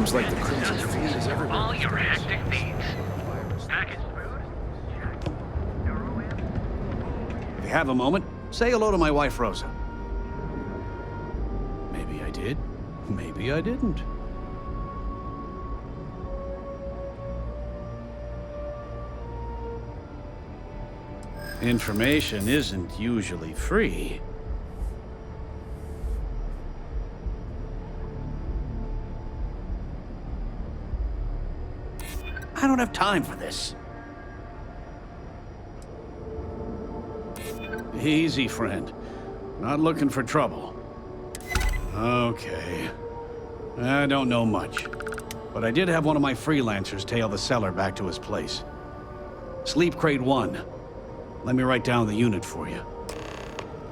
Seems like the crimson fleet is everywhere. All your hectic needs. Packaged food? If you have a moment, say hello to my wife, Rosa. Maybe I did. Maybe I didn't. Information isn't usually free. I don't have time for this. Easy, friend. Not looking for trouble. Okay. I don't know much, but I did have one of my freelancers tail the seller back to his place. Sleep Crate 1. Let me write down the unit for you.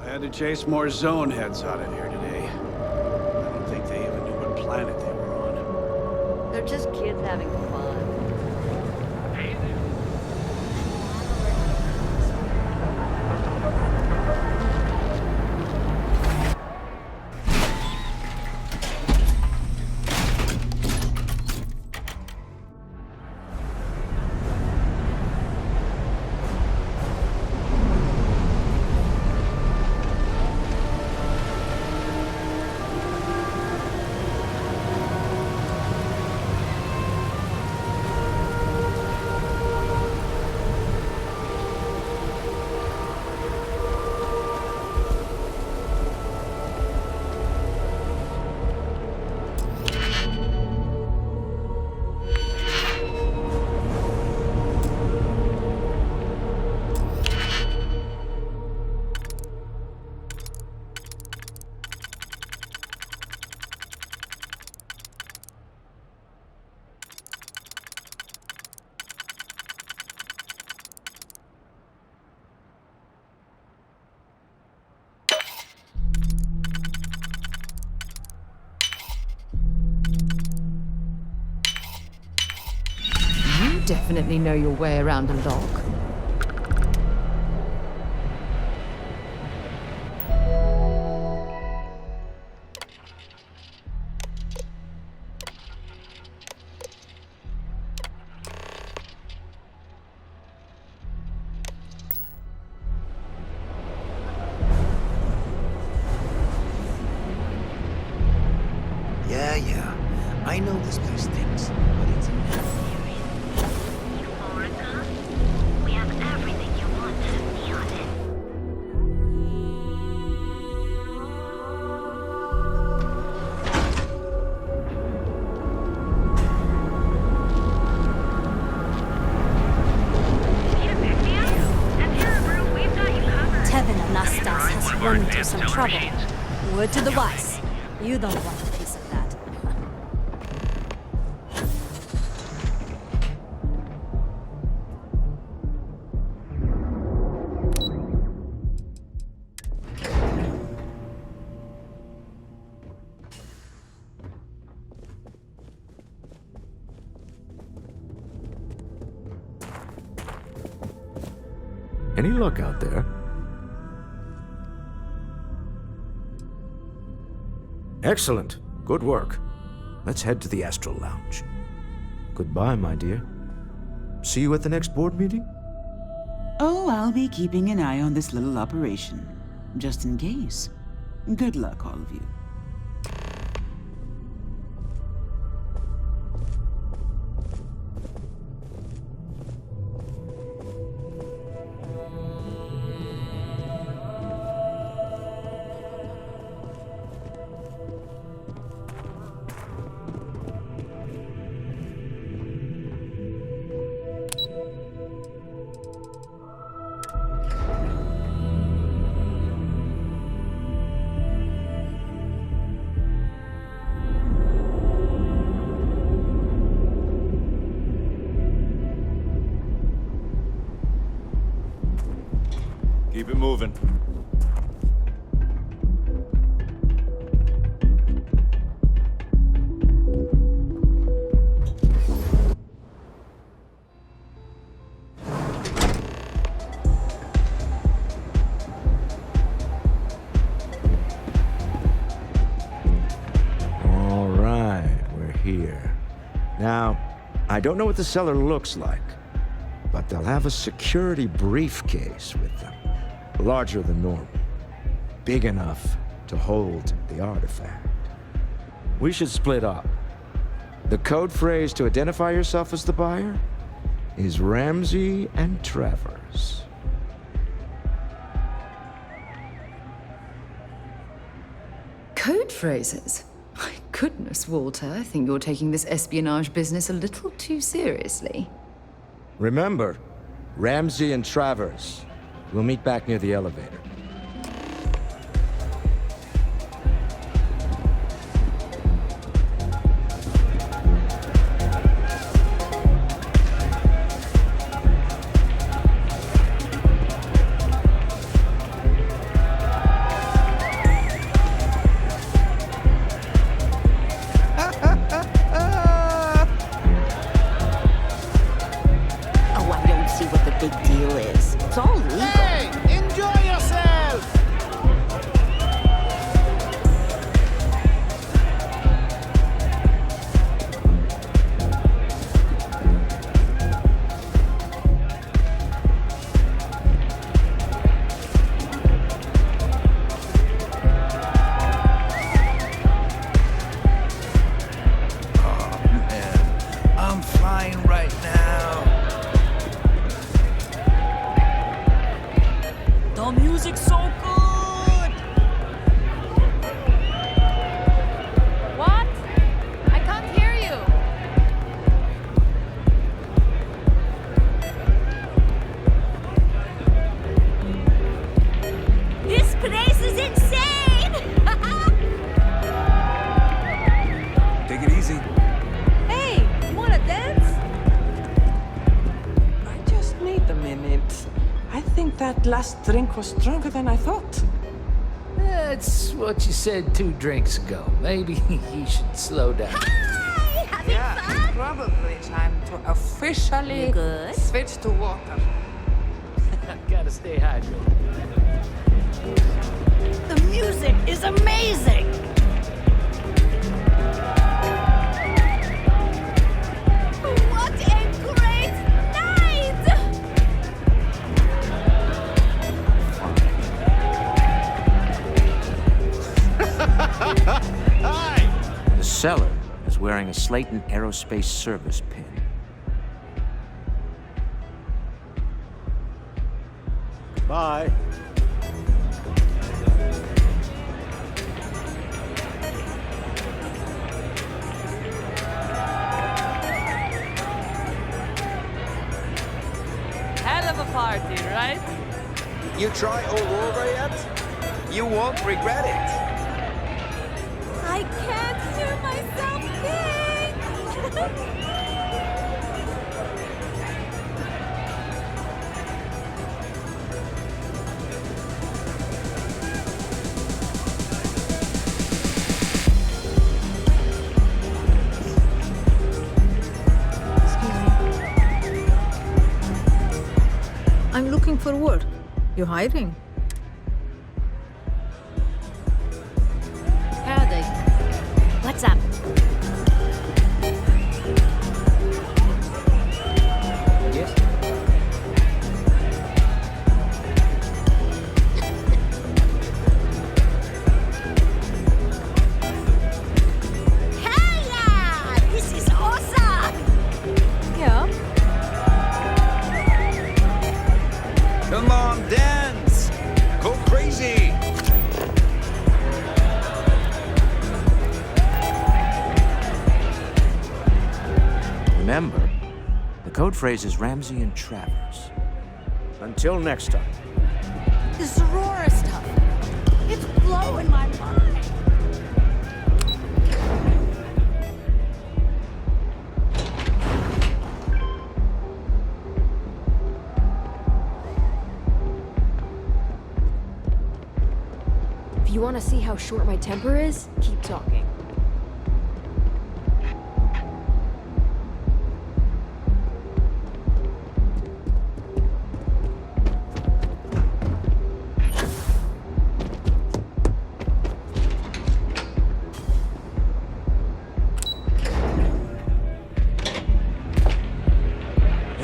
I had to chase more zone heads out of here today. I don't think they even knew what planet they were on. They're just kids having fun. Definitely know your way around a lock. Yeah. I know this place stinks, but it's We have everything you want to be on it. Tevin Anastas has run into some trouble. Word to the wise. You don't want a piece of that. Any luck out there? excellent. Good work. Let's head to the Astral Lounge. Goodbye, my dear. See you at the next board meeting? Oh, I'll be keeping an eye on this little operation, just in case. Good luck, all of you. Keep it moving. All right, we're here. I don't know what the cellar looks like, but they'll have a security briefcase with them. Larger than normal. Big enough to hold the artifact. We should split up. The code phrase to identify yourself as the buyer is Ramsey and Travers. Code phrases? My goodness, Walter, I think you're taking this espionage business a little too seriously. Remember, Ramsey and Travers. We'll meet back near the elevator. Last drink was stronger than I thought. That's what you said 2 drinks ago. Maybe you should slow down. Hi! Having fun? Probably time to officially switch to water. Gotta stay hydrated. The music is amazing! What a great night! The seller is wearing a Slayton Aerospace service pin. Bye. Hell of a party, right? You try Aurora yet? You won't regret it. I can't hear myself think! I'm looking for work. You hiring? Howdy. What's up? Yes? Hell yeah! This is awesome! Yeah. Come on, dance! Go crazy! Remember, the code phrase is Ramsey and Travers. Until next time. This Aurora stuff. It's blowing my mind. If you want to see how short my temper is, keep talking.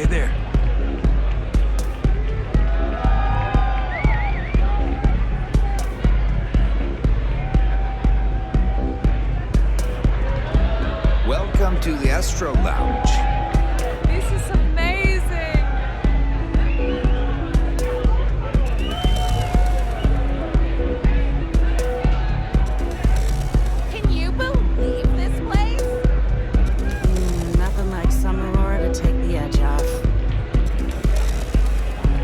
Hey there. Welcome to the Astro Lounge. This is amazing. Can you believe this place? Nothing like some aurora to take the edge off.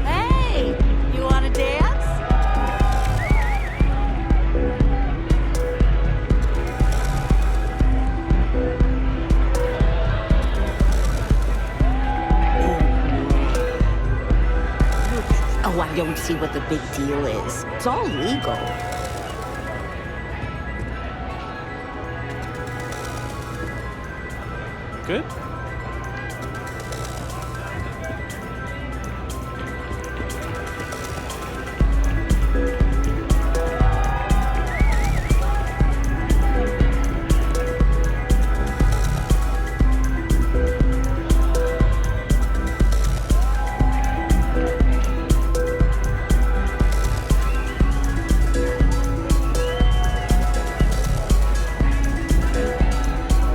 Hey, you wanna dance? Oh, I don't see what the big deal is. It's all legal. Good?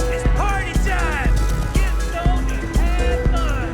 It's party time! Get stoned and have fun!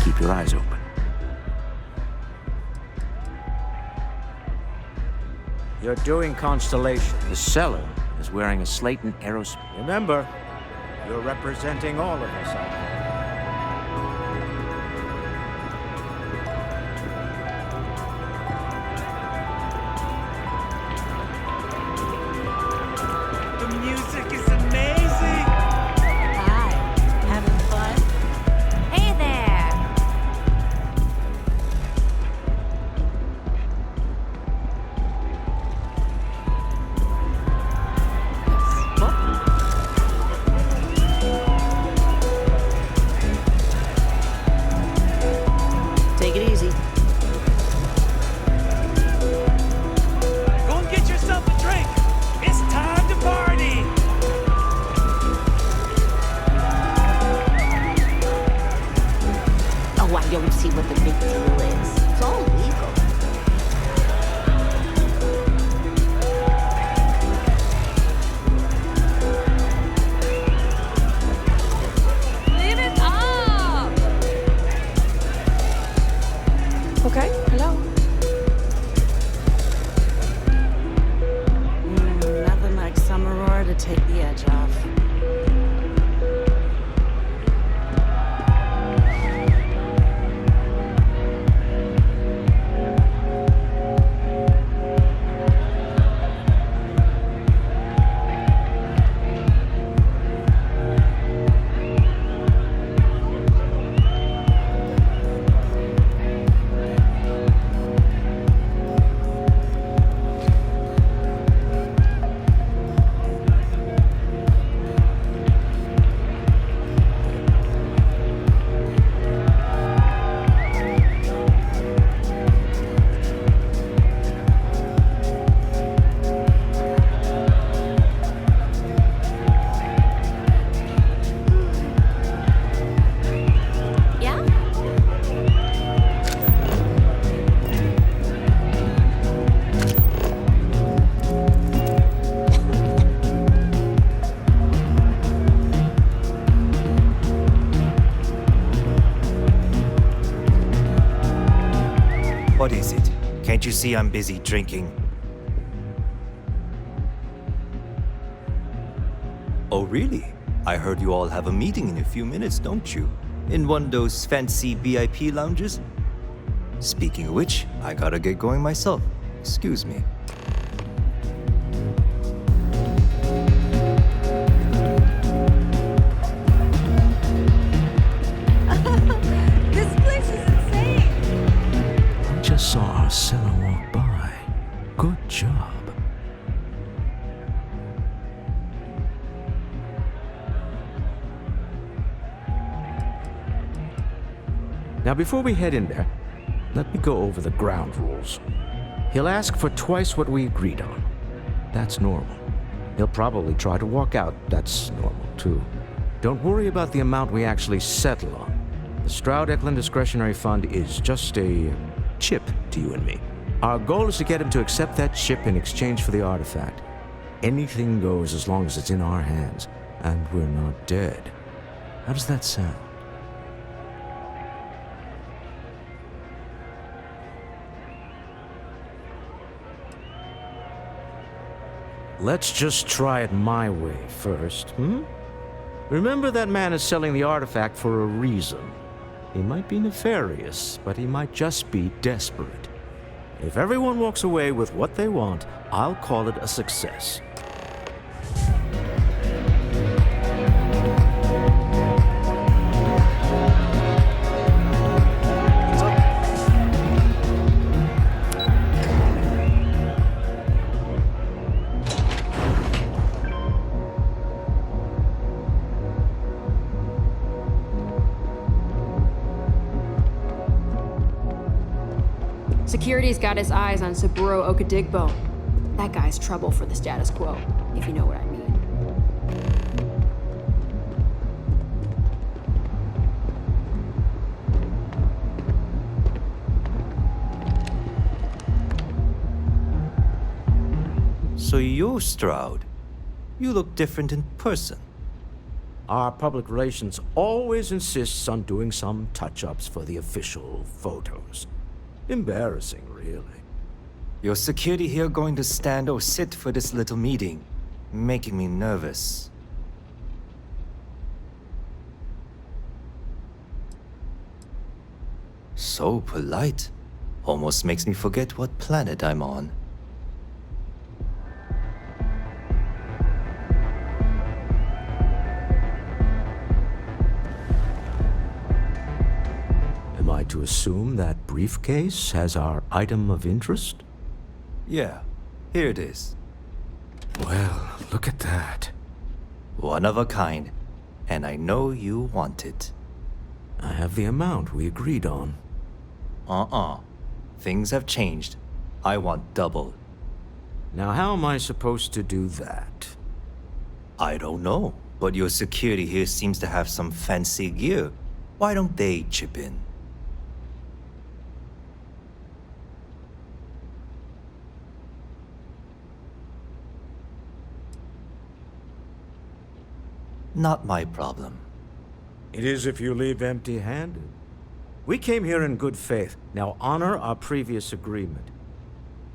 Keep your eyes open. You're doing Constellation. The seller is wearing a Slayton Aerospace. Remember, you're representing all of us out there. The music is amazing! Hi, having fun? Hey there. Take it easy. Go and get yourself a drink! It's time to party! Oh, I don't see what the big deal is. It's all legal. Live it up. Okay, hello. Nothing like some aurora to take the edge off. Yeah? What is it? Can't you see I'm busy drinking? Oh, really? I heard you all have a meeting in a few minutes, don't you? In one of those fancy VIP lounges? Speaking of which, I gotta get going myself. Excuse me. This place is insane! Just saw our seller walk by. Good job. Now, before we head in there, let me go over the ground rules. He'll ask for twice what we agreed on. That's normal. He'll probably try to walk out. That's normal, too. Don't worry about the amount we actually settle on. The Stroud-Eklund Discretionary Fund is just a chip to you and me. Our goal is to get him to accept that chip in exchange for the artifact. Anything goes as long as it's in our hands, and we're not dead. How does that sound? Let's just try it my way first, Remember, that man is selling the artifact for a reason. He might be nefarious, but he might just be desperate. If everyone walks away with what they want, I'll call it a success. Security's got his eyes on Saburo Okadigbo. That guy's trouble for the status quo, if you know what I mean. So you're Stroud. You look different in person. Our public relations always insists on doing some touch-ups for the official photos. Embarrassing, really. Your security here going to stand or sit for this little meeting, making me nervous. So polite. Almost makes me forget what planet I'm on. Am I to assume that briefcase has our item of interest? Yeah, here it is. Well, look at that. One of a kind, and I know you want it. I have the amount we agreed on. Things have changed. I want double. Now, how am I supposed to do that? I don't know, but your security here seems to have some fancy gear. Why don't they chip in? Not my problem. It is if you leave empty-handed. We came here in good faith. Now honor our previous agreement.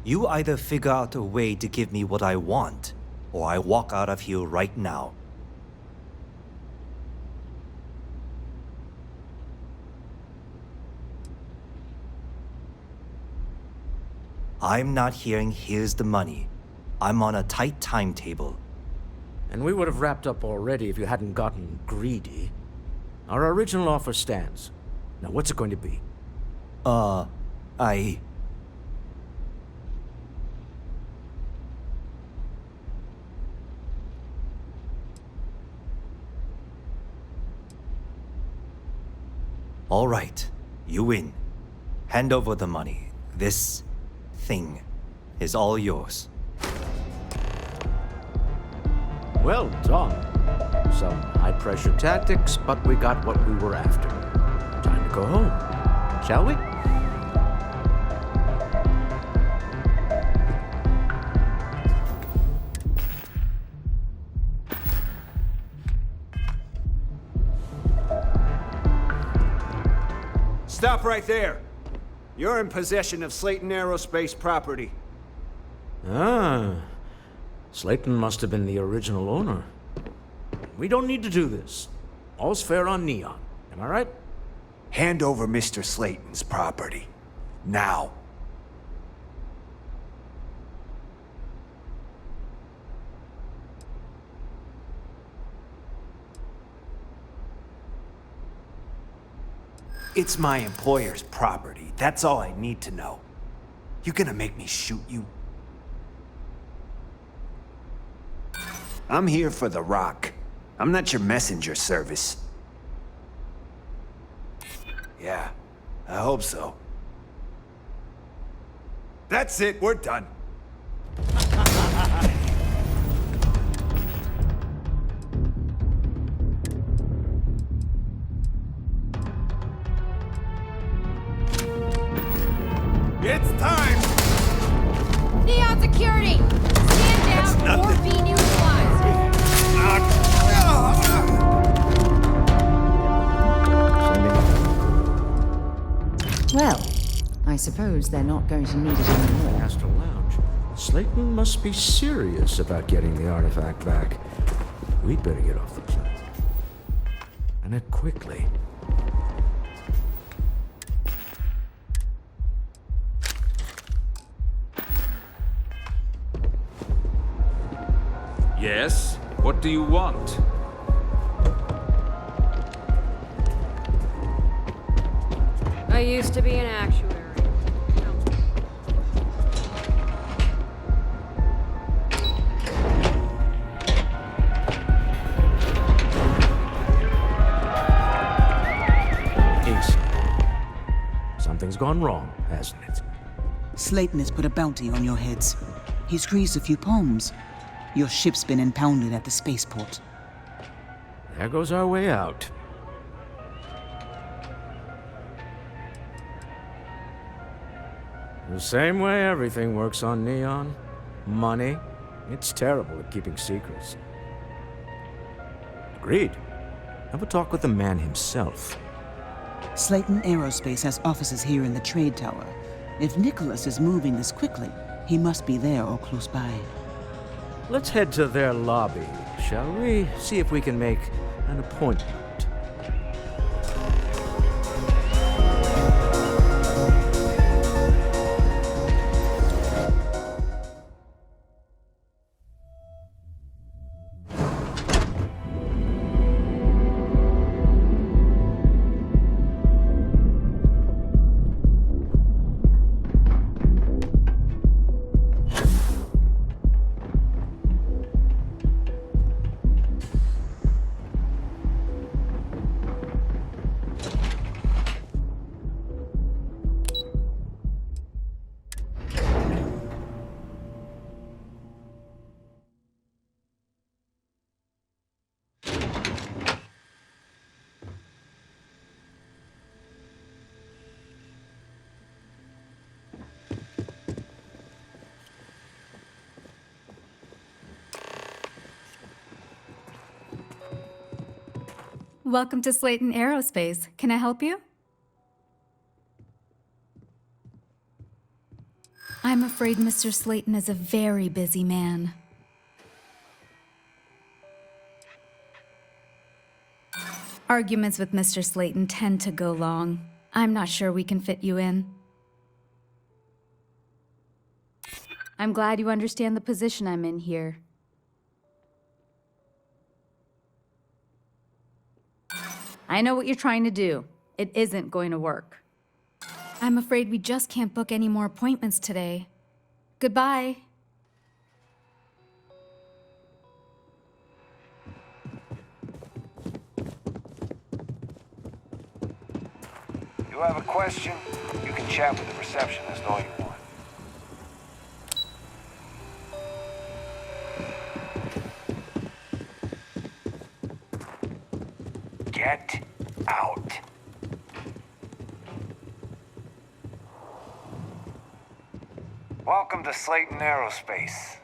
You either figure out a way to give me what I want, or I walk out of here right now. I'm not hearing here's the money. I'm on a tight timetable. And we would have wrapped up already if you hadn't gotten greedy. Our original offer stands. Now, what's it going to be? All right, you win. Hand over the money. This thing is all yours. Well done. Some high-pressure tactics, but we got what we were after. Time to go home, shall we? Stop right there. You're in possession of Slayton Aerospace property. Ah. Slayton must have been the original owner. We don't need to do this. All's fair on Neon. Am I right? Hand over Mr. Slayton's property. Now. It's my employer's property. That's all I need to know. You gonna make me shoot you? I'm here for the rock. I'm not your messenger service. Yeah, I hope so. That's it, we're done. It's time! Neon security! Stand down or be neutralized! Well, I suppose they're not going to need it anymore. Astral Lounge. Slayton must be serious about getting the artifact back. We'd better get off the planet. And it quickly. Yes? What do you want? I used to be an actuary. Ace. Something's gone wrong, hasn't it? Slayton has put a bounty on your heads. He's greased a few palms. Your ship's been impounded at the spaceport. There goes our way out. The same way everything works on Neon. Money. It's terrible at keeping secrets. Agreed. Have a talk with the man himself. Slayton Aerospace has offices here in the trade tower. If Nicholas is moving this quickly, he must be there or close by. Let's head to their lobby, shall we? See if we can make an appointment. Welcome to Slayton Aerospace. Can I help you? I'm afraid Mr. Slayton is a very busy man. Arguments with Mr. Slayton tend to go long. I'm not sure we can fit you in. I'm glad you understand the position I'm in here. I know what you're trying to do. It isn't going to work. I'm afraid we just can't book any more appointments today. Goodbye. You have a question? You can chat with the receptionist all you want. Get out. Welcome to Slayton Aerospace.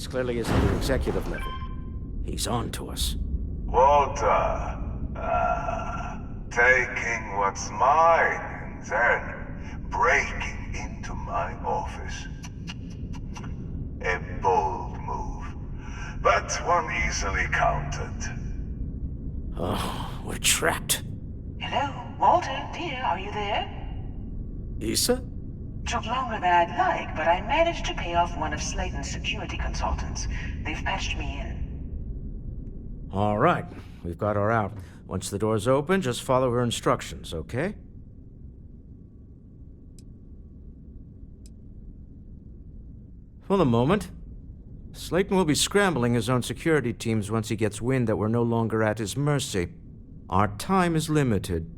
This clearly isn't the executive level. He's on to us. Walter, taking what's mine, then breaking into my office. A bold move, but one easily countered. Oh, we're trapped. Hello, Walter, dear, are you there? Issa? Took longer than I'd like, but I managed to pay off one of Slayton's security consultants. They've patched me in. All right, we've got her out. Once the door's open, just follow her instructions, okay? For the moment, Slayton will be scrambling his own security teams once he gets wind that we're no longer at his mercy. Our time is limited.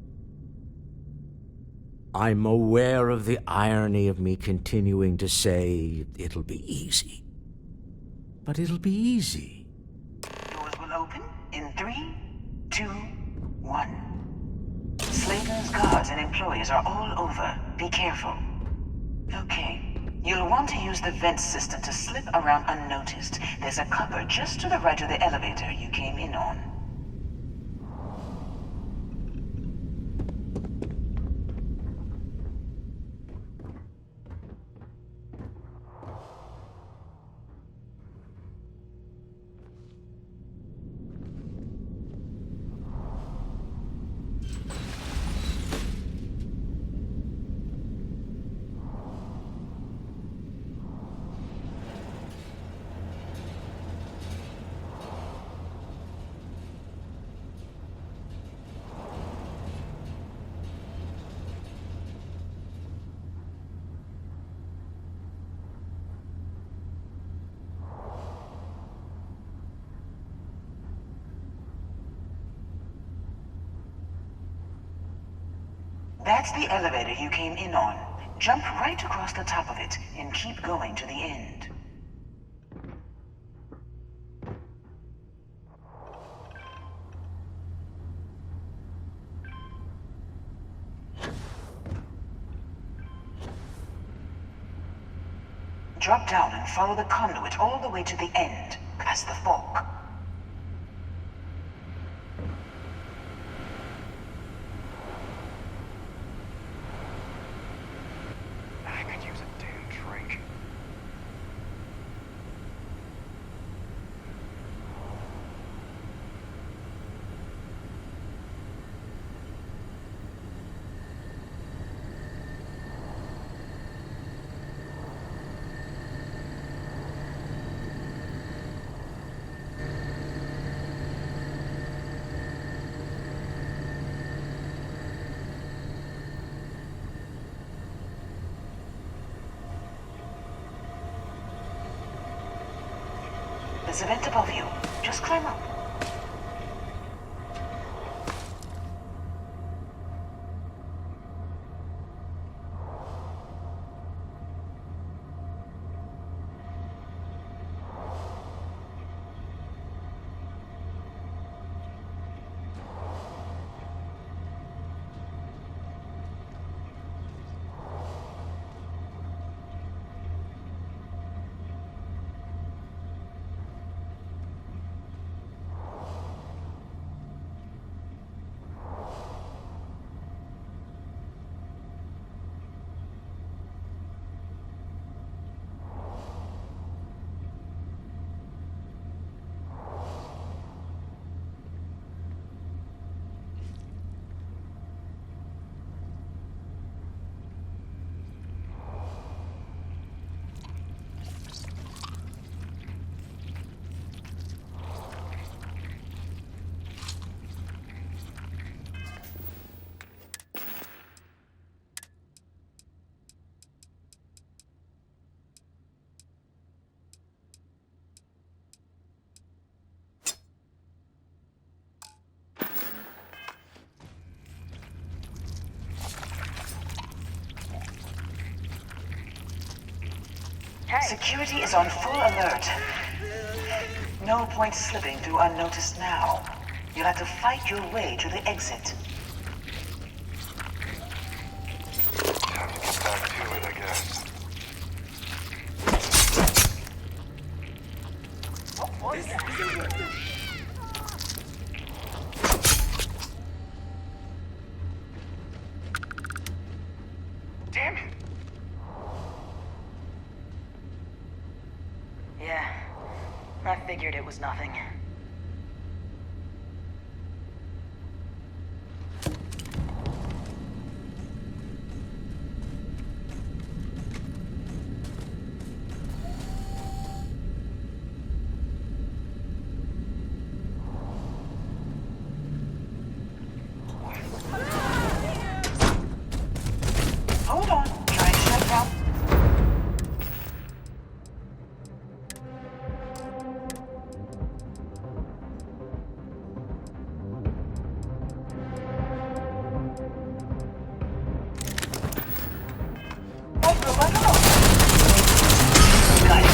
I'm aware of the irony of me continuing to say it'll be easy. But it'll be easy. Doors will open in 3, 2, 1. Slayton's guards and employees are all over. Be careful. Okay. You'll want to use the vent system to slip around unnoticed. There's a cupboard just to the right of the elevator you came in on. That's the elevator you came in on. Jump right across the top of it and keep going to the end. Drop down and follow the conduit all the way to the end, past the fork. There's a vent above you. Just climb up. Security is on full alert. No point slipping through unnoticed now. You'll have to fight your way to the exit. Time to get back to it, I guess. Damn it. Yeah, I figured it was nothing. Hold on, trying to shut down. Got it.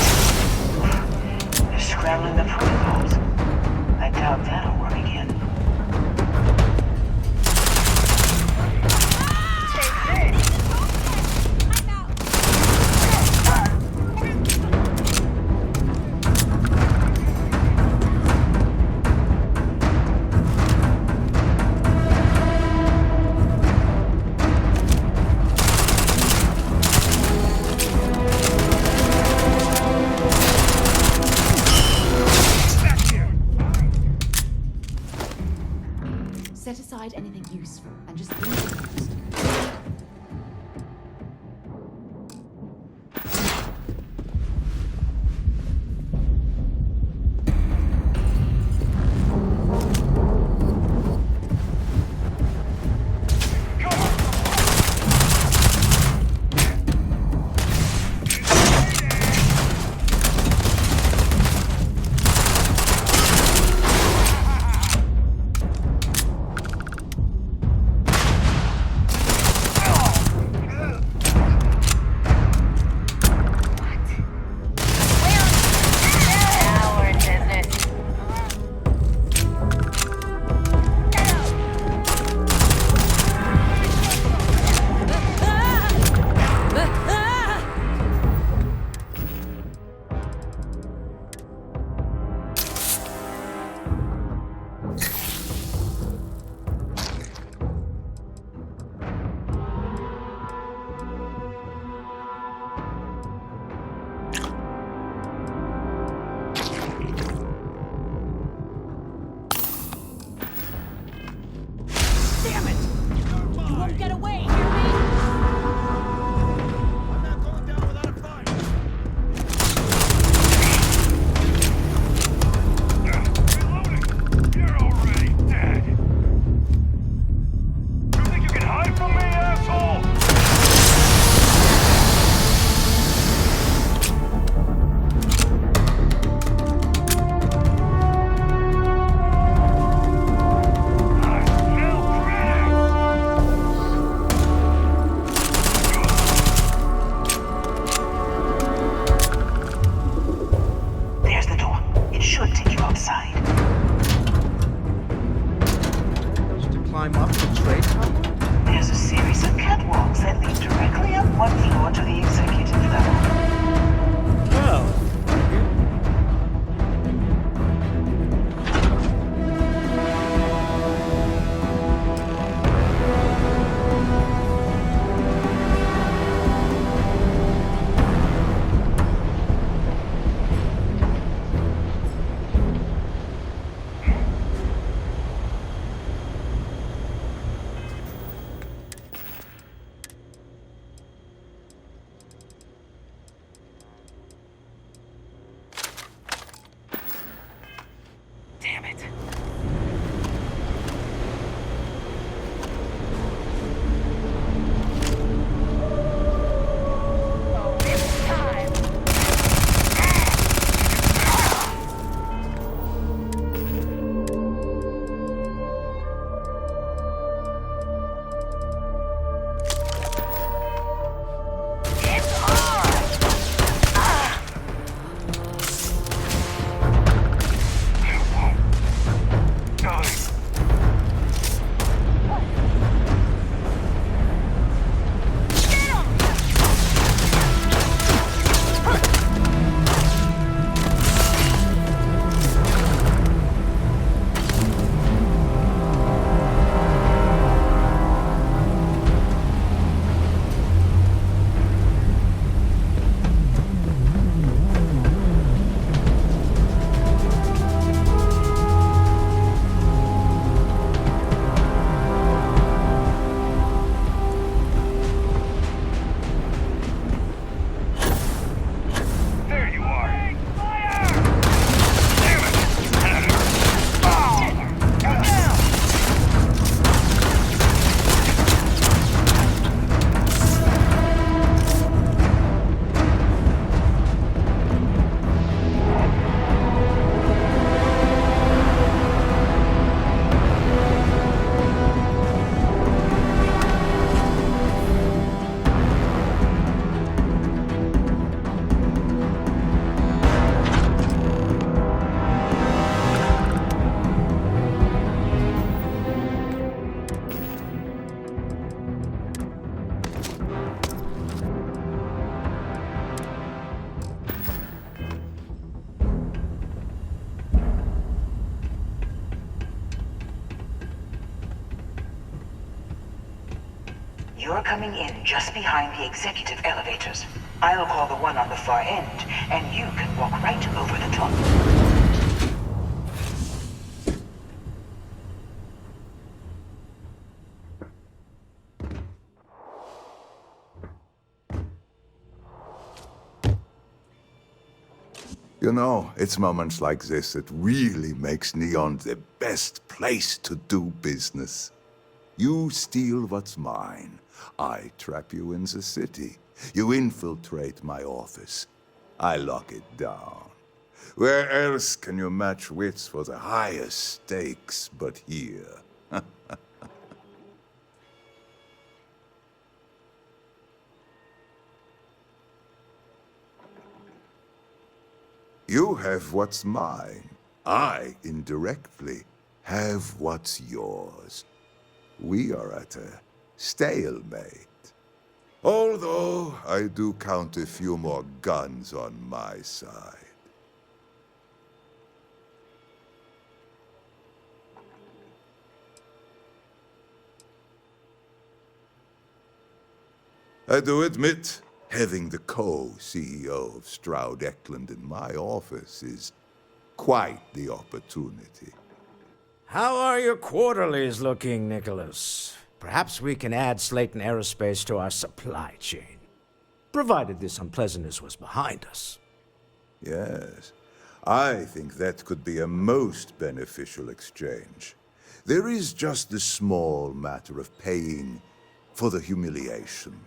They're scrambling the protocols. I doubt that'll work again. Set aside anything useful and just leave it first. Damn it! You won't get away, hear me? I'm not going down without a fight. Reloading! You're already dead. You think you can hide from me, asshole? There's the door. It should take you outside. To climb up the trade tower? There's a series of catwalks that lead directly up one floor to the executive level. Well, You're coming in just behind the executive elevators. I'll call the one on the far end, and you can walk right over the top. You know, it's moments like this that really makes Neon the best place to do business. You steal what's mine. I trap you in the city. You infiltrate my office. I lock it down. Where else can you match wits for the highest stakes but here? You have what's mine. I, indirectly, have what's yours. We are at a stalemate. Although, I do count a few more guns on my side. I do admit, having the co-CEO of Stroud Eklund in my office is quite the opportunity. How are your quarterlies looking, Nicholas? Perhaps we can add Slayton Aerospace to our supply chain, provided this unpleasantness was behind us. Yes, I think that could be a most beneficial exchange. There is just the small matter of paying for the humiliation.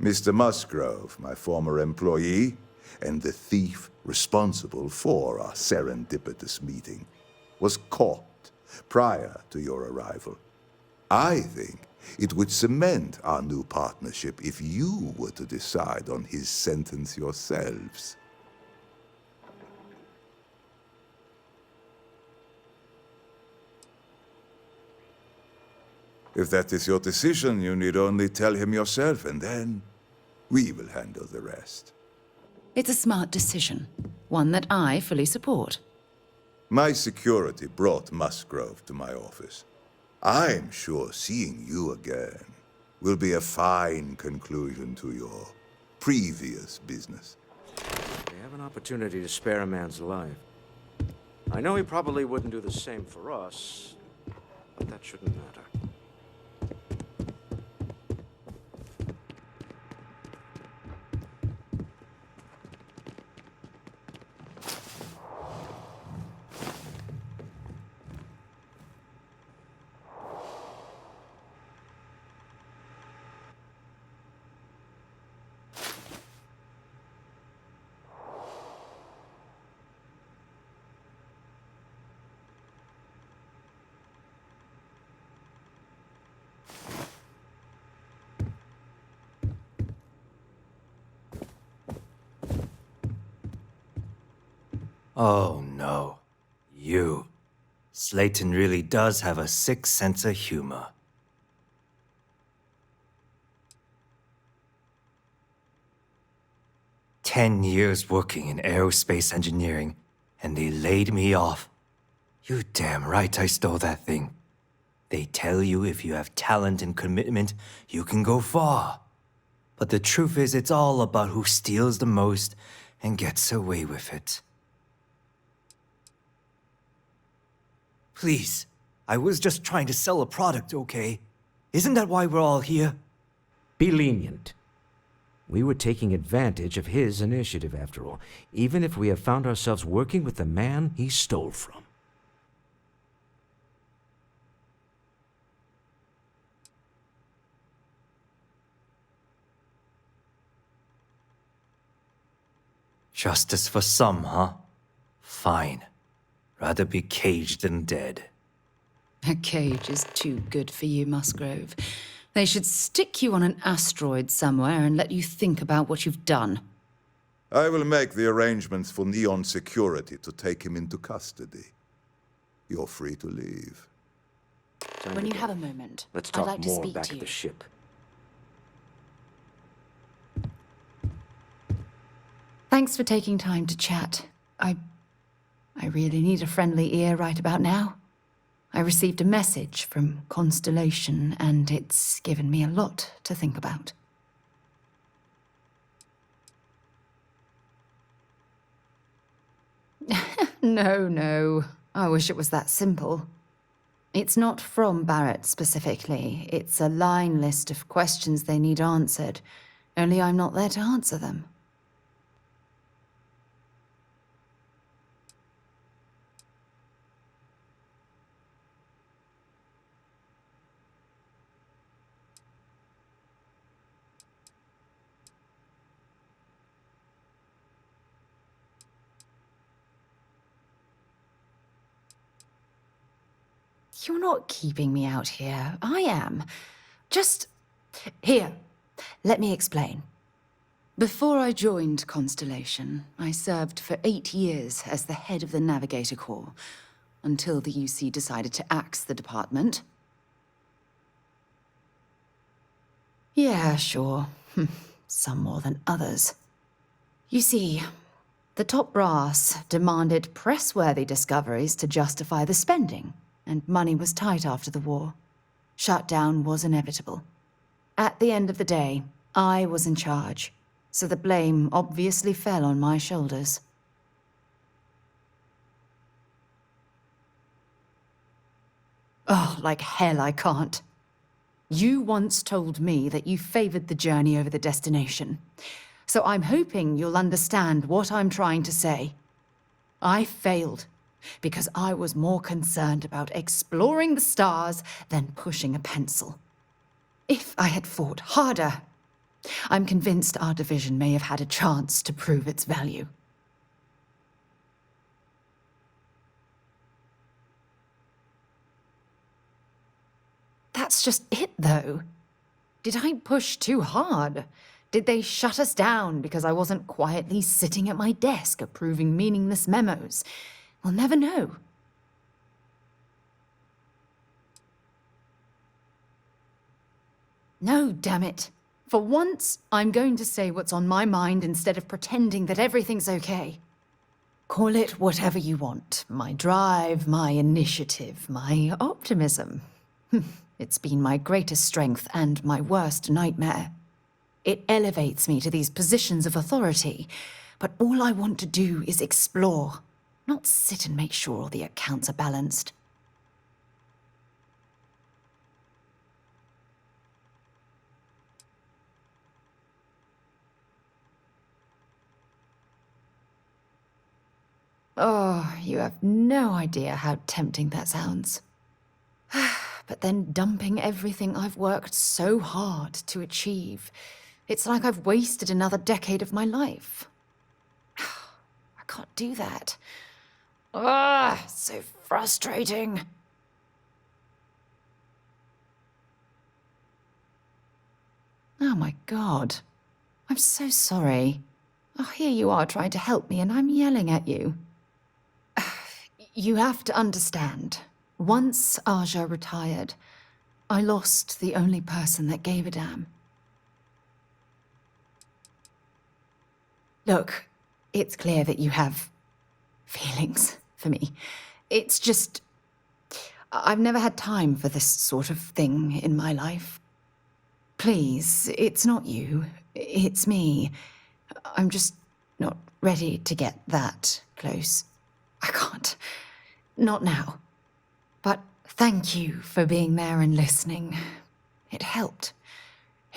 Mr. Musgrove, my former employee, and the thief responsible for our serendipitous meeting, was caught prior to your arrival. I think it would cement our new partnership if you were to decide on his sentence yourselves. If that is your decision, you need only tell him yourself, and then we will handle the rest. It's a smart decision, one that I fully support. My security brought Musgrove to my office. I'm sure seeing you again will be a fine conclusion to your previous business. We have an opportunity to spare a man's life. I know he probably wouldn't do the same for us, but that shouldn't matter. Oh no. You. Slayton really does have a sick sense of humor. "10 years working in aerospace engineering, and they laid me off. You damn right I stole that thing. They tell you if you have talent and commitment, you can go far. But the truth is, it's all about who steals the most and gets away with it. Please, I was just trying to sell a product, okay? Isn't that why we're all here?" Be lenient. We were taking advantage of his initiative, after all, even if we have found ourselves working with the man he stole from. Justice for some, huh? Fine. Rather be caged than dead. A cage is too good for you, Musgrove. They should stick you on an asteroid somewhere and let you think about what you've done. I will make the arrangements for Neon Security to take him into custody. You're free to leave. When you have a moment, Let's I'd talk like to more speak back to at you. the ship. Thanks for taking time to chat. I really need a friendly ear right about now. I received a message from Constellation, and it's given me a lot to think about. No. I wish it was that simple. It's not from Barrett specifically. It's a line list of questions they need answered. Only I'm not there to answer them. You're not keeping me out here. I am. Just... Here, let me explain. Before I joined Constellation, I served for 8 years as the head of the Navigator Corps, until the UC decided to axe the department. Yeah, sure. Some more than others. You see, the top brass demanded press-worthy discoveries to justify the spending, and money was tight after the war. Shutdown was inevitable. At the end of the day, I was in charge, so the blame obviously fell on my shoulders. Oh, like hell I can't. You once told me that you favored the journey over the destination, so I'm hoping you'll understand what I'm trying to say. I failed because I was more concerned about exploring the stars than pushing a pencil. If I had fought harder, I'm convinced our division may have had a chance to prove its value. That's just it, though. Did I push too hard? Did they shut us down because I wasn't quietly sitting at my desk approving meaningless memos? We'll never know. No, damn it. For once, I'm going to say what's on my mind instead of pretending that everything's okay. Call it whatever you want. My drive, my initiative, my optimism. It's been my greatest strength and my worst nightmare. It elevates me to these positions of authority, but all I want to do is explore, not sit and make sure all the accounts are balanced. Oh, you have no idea how tempting that sounds. But then dumping everything I've worked so hard to achieve, it's like I've wasted another decade of my life. I can't do that. So frustrating. Oh my God. I'm so sorry. Oh, here you are trying to help me and I'm yelling at you. You have to understand. Once Aja retired, I lost the only person that gave a damn. Look, it's clear that you have feelings for me. It's just... I've never had time for this sort of thing in my life. Please, it's not you. It's me. I'm just not ready to get that close. I can't. Not now. But thank you for being there and listening. It helped.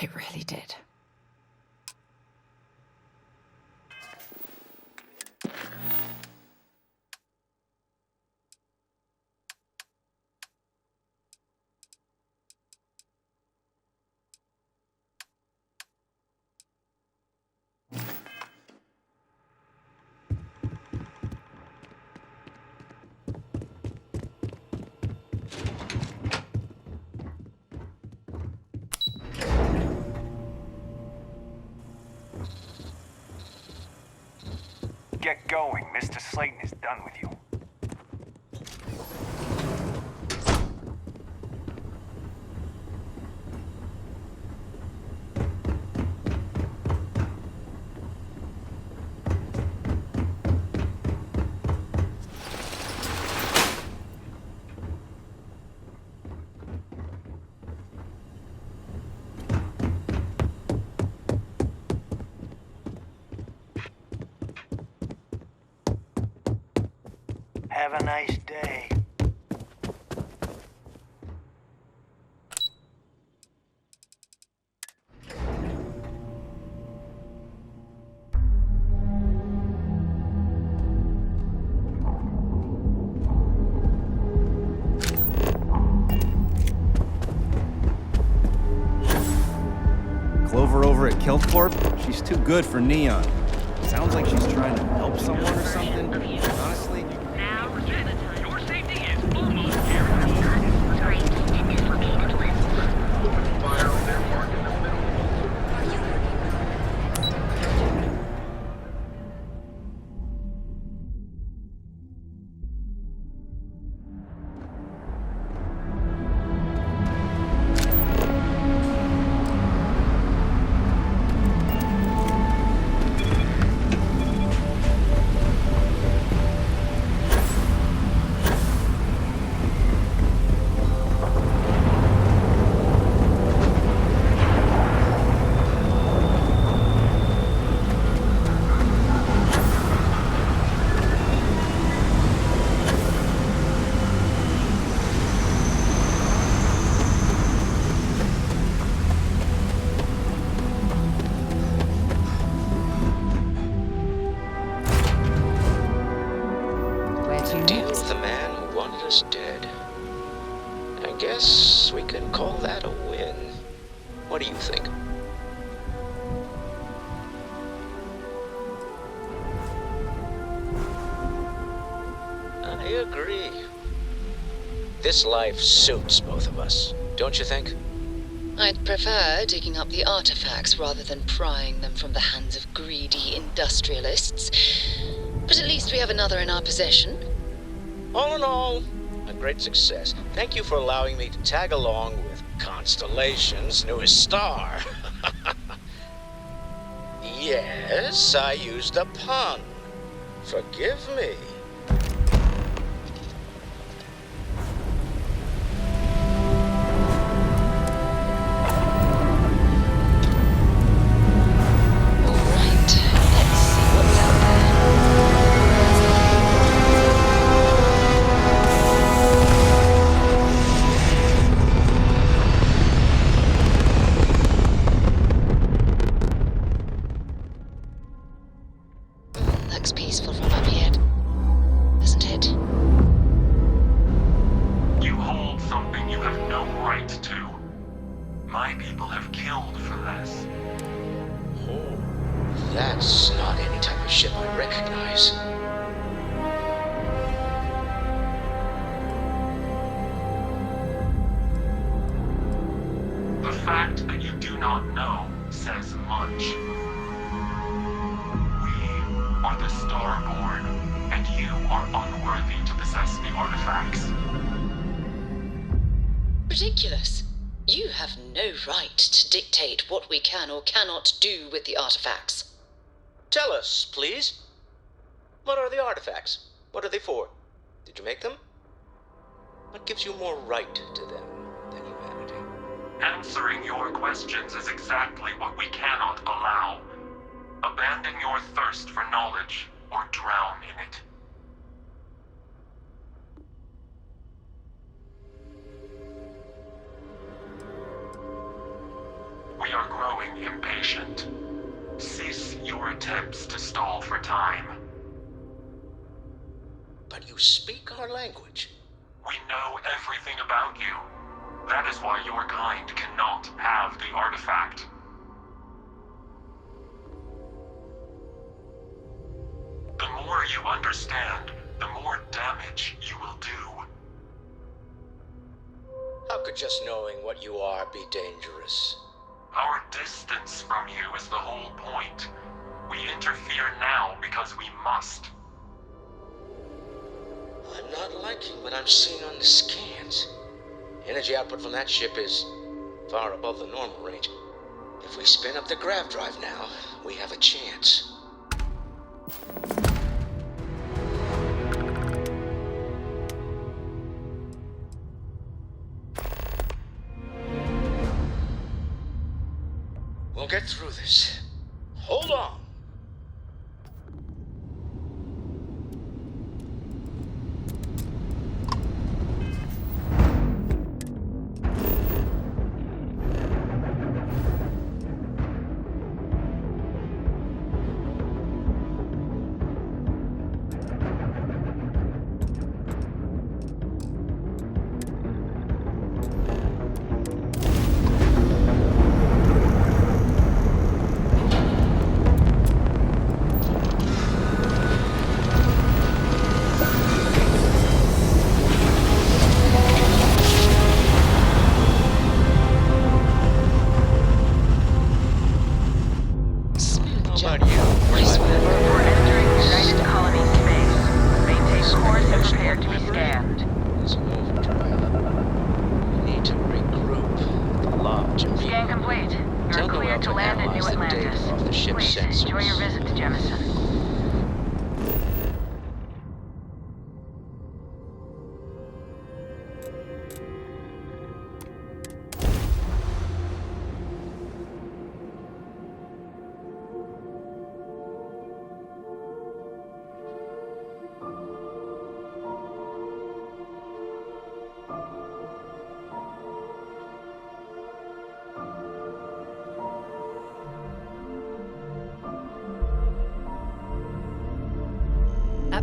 It really did. Get going. Mr. Slayton is done with you. a nice day. Clover over at Kilthorpe? She's too good for Neon. Sounds like she's trying to help someone or something. Honestly... Your safety is almost guaranteed. Fire on their mark in the middle. Deal with the man who wanted us dead. I guess we can call that a win. What do you think? I agree. This life suits both of us, don't you think? I'd prefer digging up the artifacts rather than prying them from the hands of greedy industrialists. But at least we have another in our possession. All in all, a great success. Thank you for allowing me to tag along with Constellation's newest star. Yes, I used a pun. Forgive me. Looks peaceful from up here, doesn't it? You hold something you have no right to. My people have killed for less. Oh, that's not any type of ship I recognize. The fact that you do not know says much. Are the Starborn, and you are unworthy to possess the artifacts. Ridiculous. You have no right to dictate what we can or cannot do with the artifacts. Tell us, please. What are the artifacts? What are they for? Did you make them? What gives you more right to them than humanity? Answering your questions is exactly what we cannot allow. Abandon your thirst for knowledge, or drown in it. We are growing impatient. Cease your attempts to stall for time. But you speak our language. We know everything about you. That is why your kind cannot have the artifact. The more you understand, the more damage you will do. How could just knowing what you are be dangerous? Our distance from you is the whole point. We interfere now because we must. I'm not liking what I'm seeing on the scans. Energy output from that ship is far above the normal range. If we spin up the grav drive now, we have a chance. We'll get through this. Hold on.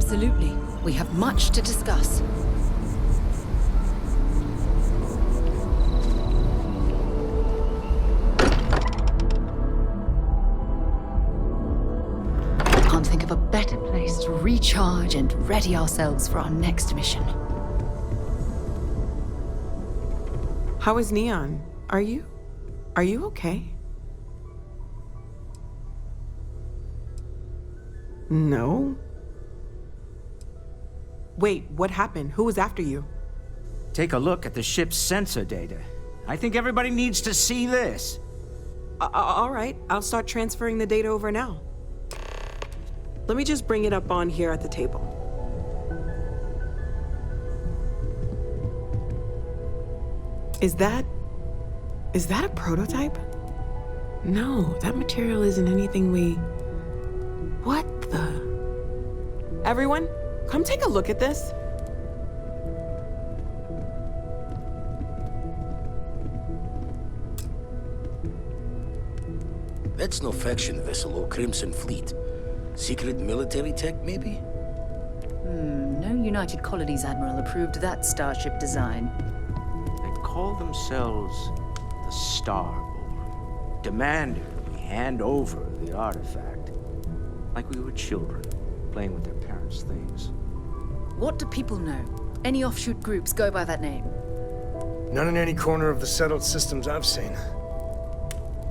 Absolutely. We have much to discuss. Can't think of a better place to recharge and ready ourselves for our next mission. How is Neon? Are you okay? No. Wait, what happened? Who was after you? Take a look at the ship's sensor data. I think everybody needs to see this. All right, I'll start transferring the data over now. Let me just bring it up on here at the table. Is that a prototype? No, that material isn't anything we... What the... Everyone, come take a look at this. That's no faction vessel or Crimson Fleet. Secret military tech, maybe? No United Colonies Admiral approved that starship design. They call themselves the Starborn, demanding we hand over the artifact. Like we were children, playing with their parents' things. What do people know? Any offshoot groups go by that name? None in any corner of the settled systems I've seen.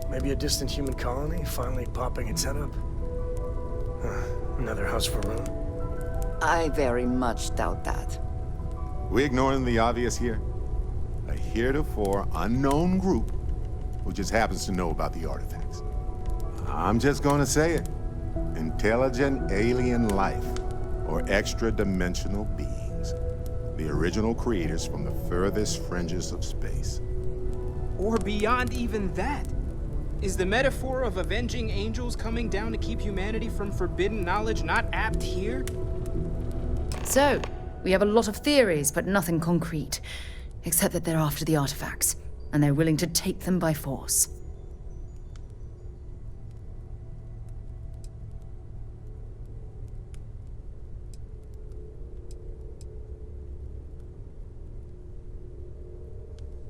Maybe a distant human colony finally popping its head up. Another house for Rune. I very much doubt that. We ignoring the obvious here? A heretofore unknown group who just happens to know about the artifacts. I'm just gonna say it. Intelligent alien life, or extra-dimensional beings. The original creators from the furthest fringes of space. Or beyond even that. Is the metaphor of avenging angels coming down to keep humanity from forbidden knowledge not apt here? So, we have a lot of theories, but nothing concrete. Except that they're after the artifacts, and they're willing to take them by force.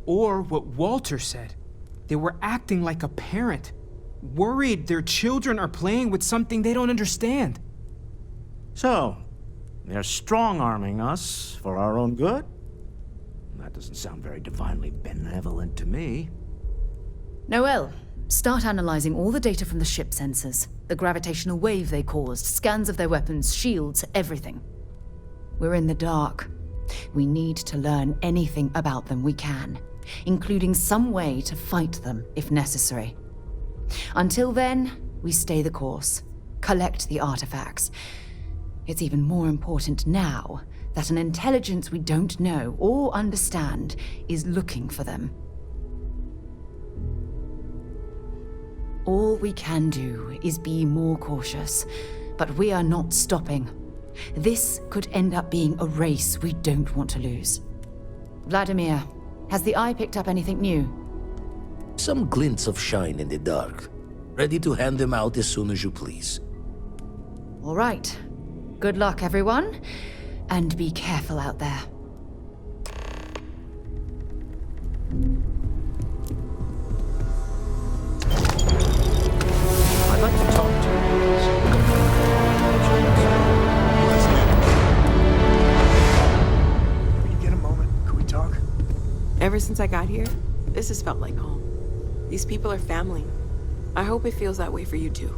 Or what Walter said. They were acting like a parent, worried their children are playing with something they don't understand. So, they're strong-arming us for our own good? That doesn't sound very divinely benevolent to me. Noel, start analyzing all the data from the ship sensors, the gravitational wave they caused, scans of their weapons, shields, everything. We're in the dark. We need to learn anything about them we can, including some way to fight them if necessary. Until then, we stay the course, collect the artifacts. It's even more important now that an intelligence we don't know or understand is looking for them. All we can do is be more cautious, but we are not stopping. This could end up being a race we don't want to lose. Vladimir, has the Eye picked up anything new? Some glints of shine in the dark. Ready to hand them out as soon as you please. All right. Good luck, everyone. And be careful out there. I'd like to talk to you. Can you get a moment? Could we talk? Ever since I got here, this has felt like home. These people are family. I hope it feels that way for you too.